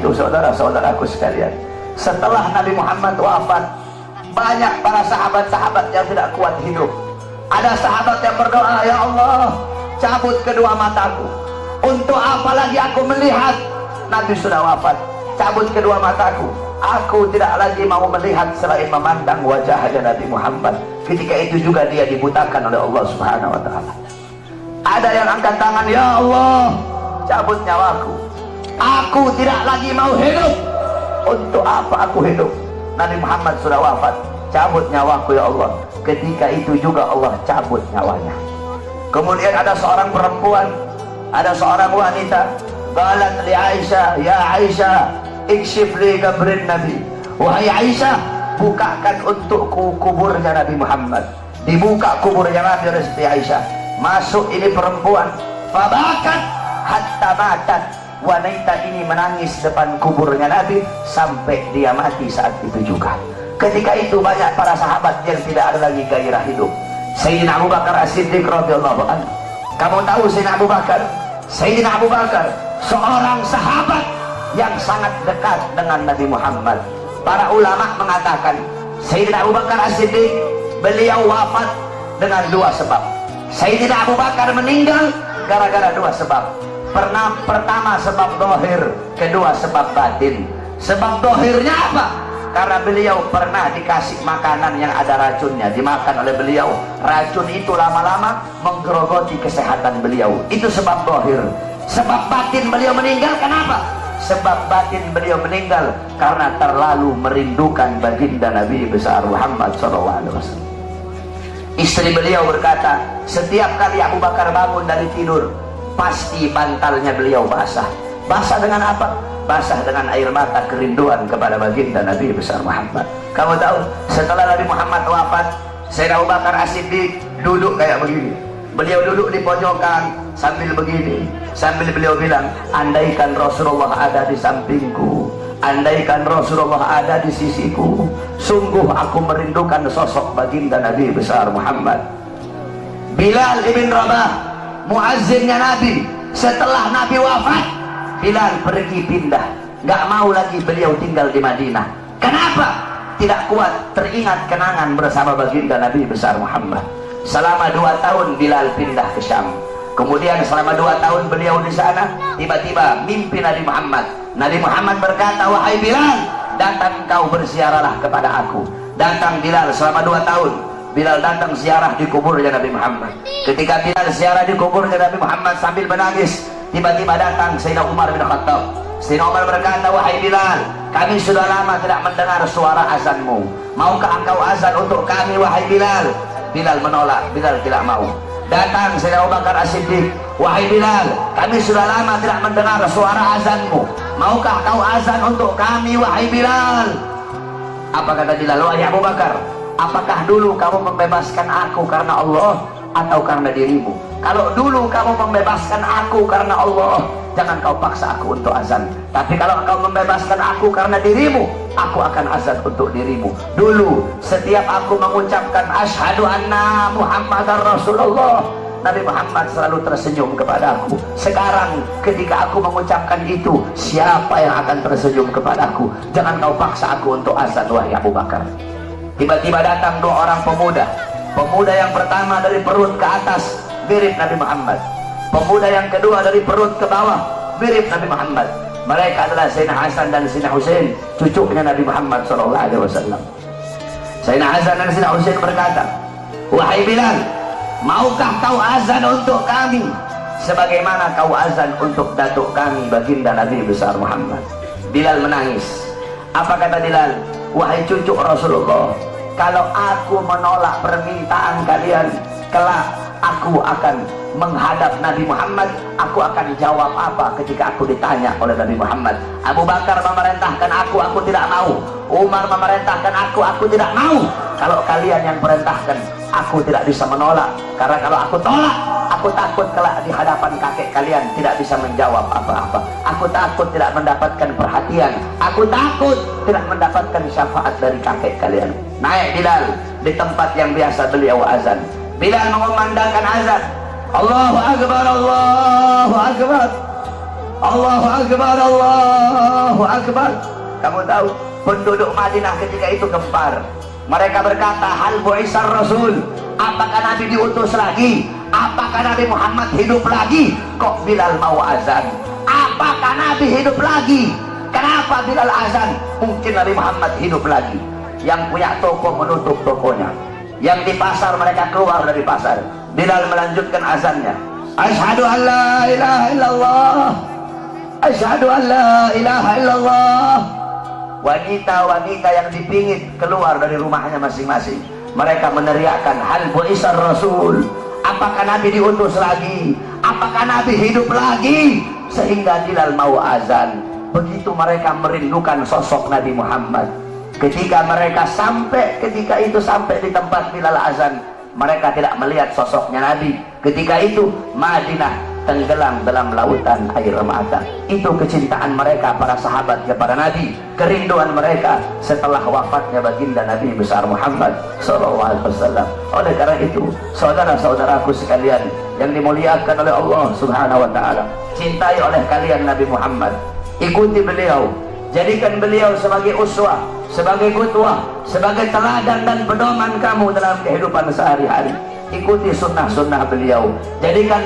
itu saudara-saudaraku sekalian, setelah Nabi Muhammad wafat, banyak para sahabat-sahabat yang tidak kuat hidup. Ada sahabat yang berdoa, ya Allah, cabut kedua mataku. Untuk apa lagi aku melihat? Nabi sudah wafat, cabut kedua mataku. Aku tidak lagi mau melihat selain memandang wajahnya Nabi Muhammad. Ketika itu juga dia dibutakan oleh Allah Subhanahu wa Ta'ala. Ada yang angkat tangan, ya Allah, cabut nyawaku. Aku tidak lagi mau hidup. Untuk apa aku hidup? Nabi Muhammad sudah wafat, cabut nyawaku ya Allah. Ketika itu juga Allah cabut nyawanya. Kemudian ada seorang perempuan, ada seorang wanita, qalat li Aisyah, ya Aisyah, ikshif li qabrin Nabi. Wahai Aisyah, bukakan untukku kuburnya Nabi Muhammad. Dibuka kuburnya Nabi oleh Siti Aisyah. Masuk ini perempuan, fabakat hatta matat. Wanita ini menangis depan kuburnya Nabi sampai dia mati saat itu juga. Ketika itu banyak para sahabat yang tidak ada lagi gairah hidup. Sayyidina Abu Bakar As-Siddiq radhiyallahu anhu. Kamu tahu Sayyidina Abu Bakar? Sayyidina Abu Bakar seorang sahabat yang sangat dekat dengan Nabi Muhammad. Para ulama mengatakan Sayyidina Abu Bakar As-Siddiq beliau wafat dengan dua sebab. Sayyidina Abu Bakar meninggal gara-gara dua sebab. Pertama sebab dohir, kedua sebab batin. Sebab dohirnya apa? Karena beliau pernah dikasih makanan yang ada racunnya, dimakan oleh beliau. Racun itu lama-lama menggerogoti kesehatan beliau. Itu sebab dohir. Sebab batin beliau meninggal kenapa? Sebab batin beliau meninggal karena terlalu merindukan baginda Nabi besar Muhammad SAW. Istri beliau berkata, setiap kali Abu Bakar bangun dari tidur, pasti bantalnya beliau basah. Basah dengan apa? Basah dengan air mata kerinduan kepada baginda Nabi besar Muhammad. Kamu tahu, setelah Nabi Muhammad wafat, Sayyidina Abu Bakar As-Siddiq duduk kayak begini. Beliau duduk di pojokan sambil begini, sambil beliau bilang, andaikan Rasulullah ada di sampingku, andaikan Rasulullah ada di sisiku, sungguh aku merindukan sosok baginda Nabi besar Muhammad. Bilal ibn Rabah, muazzinnya Nabi, setelah Nabi wafat, Bilal pergi pindah, nggak mau lagi beliau tinggal di Madinah. Kenapa? Tidak kuat teringat kenangan bersama baginda Nabi besar Muhammad. Selama 2 tahun Bilal pindah ke Syam. Kemudian selama 2 tahun beliau di sana, tiba-tiba mimpi Nabi Muhammad. Nabi Muhammad berkata, wahai Bilal, datang kau berziarahlah kepada aku. Datang Bilal selama 2 tahun. Bilal datang ziarah di kuburnya Nabi Muhammad. Ketika Bilal ziarah di kuburnya Nabi Muhammad sambil menangis, tiba-tiba datang Sayyidina Umar bin Khattab. Sayyidina Umar berkata, wahai Bilal, kami sudah lama tidak mendengar suara azanmu. Maukah engkau azan untuk kami, wahai Bilal? Bilal menolak, Bilal tidak mau. Datang Sayyidina Abu Bakar As-Siddiq, wahai Bilal, kami sudah lama tidak mendengar suara azanmu. Maukah kau azan untuk kami, wahai Bilal? Apa kata Bilal? Wahai Abu Bakar, apakah dulu kamu membebaskan aku karena Allah atau karena dirimu? Kalau dulu kamu membebaskan aku karena Allah, jangan kau paksa aku untuk azan. Tapi kalau kau membebaskan aku karena dirimu, aku akan azan untuk dirimu. Dulu setiap aku mengucapkan asyhadu anna Muhammadar Rasulullah, Nabi Muhammad selalu tersenyum kepada aku. Sekarang ketika aku mengucapkan itu, siapa yang akan tersenyum kepadaku? Jangan kau paksa aku untuk azan, wahai Abu Bakar. Tiba-tiba datang 2 orang pemuda. Pemuda yang pertama dari perut ke atas mirip Nabi Muhammad. Pemuda yang kedua dari perut ke bawah mirip Nabi Muhammad. Mereka adalah Sayyidina Hasan dan Sayyidina Husain, cucunya Nabi Muhammad SAW. Sayyidina Hasan dan Sayyidina Husain berkata, wahai Bilal, maukah kau azan untuk kami sebagaimana kau azan untuk datuk kami baginda Nabi besar Muhammad? Bilal menangis. Apa kata Bilal? Wahai cucu Rasulullah, kalau aku menolak permintaan kalian, kelak aku akan menghadap Nabi Muhammad. Aku akan jawab apa ketika aku ditanya oleh Nabi Muhammad? Abu Bakar memerintahkan aku tidak mau. Umar memerintahkan aku tidak mau. Kalau kalian yang perintahkan, aku tidak bisa menolak. Karena kalau aku tolak, aku takut kelak di hadapan kakek kalian tidak bisa menjawab apa-apa. Aku takut tidak mendapatkan perhatian. Aku takut tidak mendapatkan syafaat dari kakek kalian. Naik Bilal di tempat yang biasa beliau azan. Bilal mengumandangkan azan. Allahu Akbar, Allahu Akbar. Allahu Akbar, Allahu Akbar. Kamu tahu penduduk Madinah ketika itu gempar. Mereka berkata, hal bu'isar Rasul, apakah Nabi diutus lagi? Apakah Nabi Muhammad hidup lagi? Kok Bilal mau azan? Apakah Nabi hidup lagi? Kenapa Bilal azan? Mungkin Nabi Muhammad hidup lagi. Yang punya toko menutup tokonya, yang di pasar mereka keluar dari pasar. Bilal melanjutkan azannya. Asyhadu an la ilaha illallah, asyhadu an la ilaha illallah. Wanita-wanita yang dipingit keluar dari rumahnya masing-masing. Mereka meneriakkan, hal bu'isar Rasul, apakah Nabi diutus lagi? Apakah Nabi hidup lagi? Sehingga Bilal mau azan. Begitu mereka merindukan sosok Nabi Muhammad. Ketika mereka sampai di tempat Bilal azan, mereka tidak melihat sosoknya Nabi. Ketika itu Madinah tenggelam dalam lautan air mata. Itu kecintaan mereka para sahabat kepada Nabi, kerinduan mereka setelah wafatnya baginda Nabi besar Muhammad SAW. Oleh karena itu, saudara-saudaraku sekalian yang dimuliakan oleh Allah Subhanahu wa taala, cintai oleh kalian Nabi Muhammad, ikuti beliau, jadikan beliau sebagai uswah, sebagai qudwah, sebagai teladan dan pedoman kamu dalam kehidupan sehari-hari. Ikuti sunnah-sunnah beliau, jadikan